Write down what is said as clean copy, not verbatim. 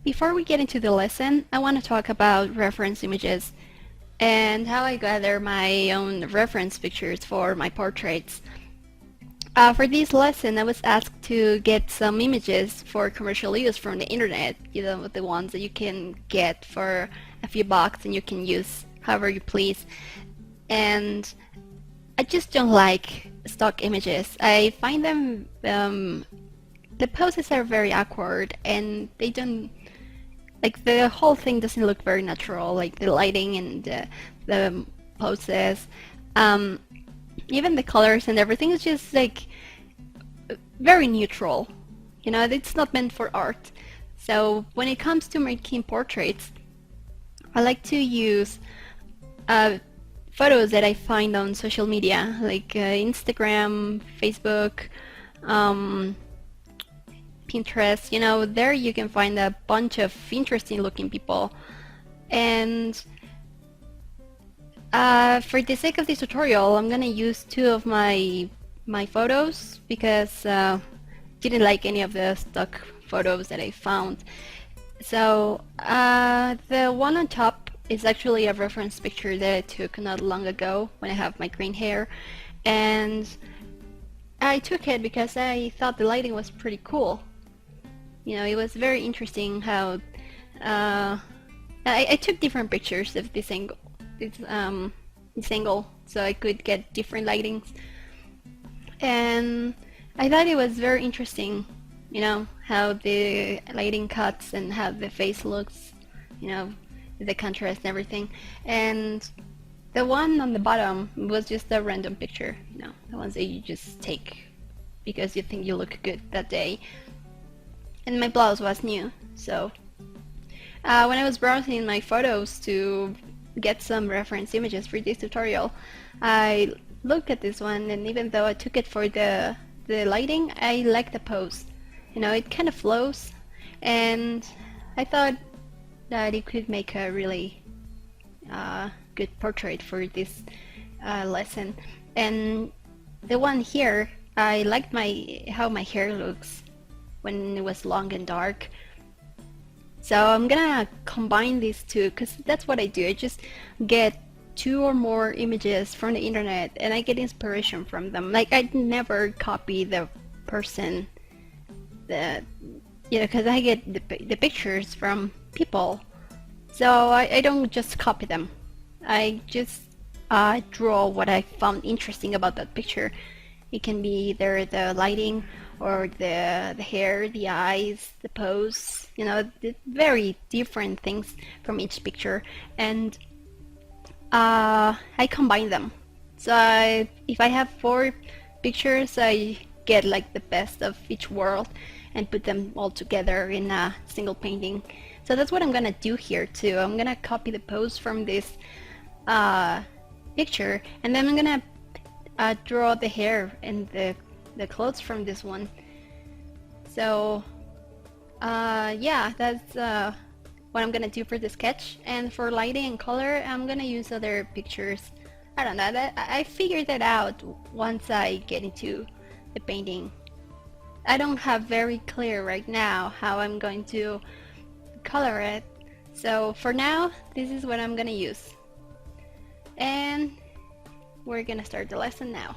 Before we get into the lesson, I want to talk about reference images and how I gather my own reference pictures for my portraits. For this lesson, I was asked to get some images for commercial use from the internet, you know, the ones that you can get for a few bucks and you can use however you please. And I just don't like stock images. I find them, the poses are very awkward and they don't, like the whole thing doesn't look very natural, like the lighting and the poses. Even the colors and everything is just like very neutral. You know, it's not meant for art. So when it comes to making portraits, I like to use photos that I find on social media, like Instagram, Facebook, Pinterest. You know, there you can find a bunch of interesting looking people. And for the sake of this tutorial, I'm gonna use two of my photos because didn't like any of the stock photos that I found. So the one on top is actually a reference picture that I took not long ago when I have my green hair, and I took it because I thought the lighting was pretty cool. You know, it was very interesting how I took different pictures of this angle, so I could get different lightings, and I thought it was very interesting, you know, how the lighting cuts and how the face looks, you know, the contrast and everything. And the one on the bottom was just a random picture, you know, the ones that you just take because you think you look good that day. And my blouse was new, so when I was browsing my photos to get some reference images for this tutorial, I looked at this one, and even though I took it for the lighting, I like the pose. You know, it kind of flows, and I thought that it could make a really good portrait for this lesson. And the one here, I liked how my hair looks when it was long and dark. So I'm gonna combine these two because that's what I do. I just get two or more images from the internet and I get inspiration from them. Like, I never copy the person that, you know, because I get the pictures from people. So I don't just copy them. I just draw what I found interesting about that picture. It can be either the lighting or the hair, the eyes, the pose, you know, very different things from each picture, and I combine them. So if I have 4 pictures, I get like the best of each world and put them all together in a single painting. So that's what I'm gonna do here too. I'm gonna copy the pose from this picture, and then I'm gonna draw the hair and the clothes from this one. So yeah, that's what I'm gonna do for the sketch. And for lighting and color, I'm gonna use other pictures. I don't know, I figured that out once I get into the painting. I don't have very clear right now how I'm going to color it, so for now this is what I'm gonna use, and we're gonna start the lesson now.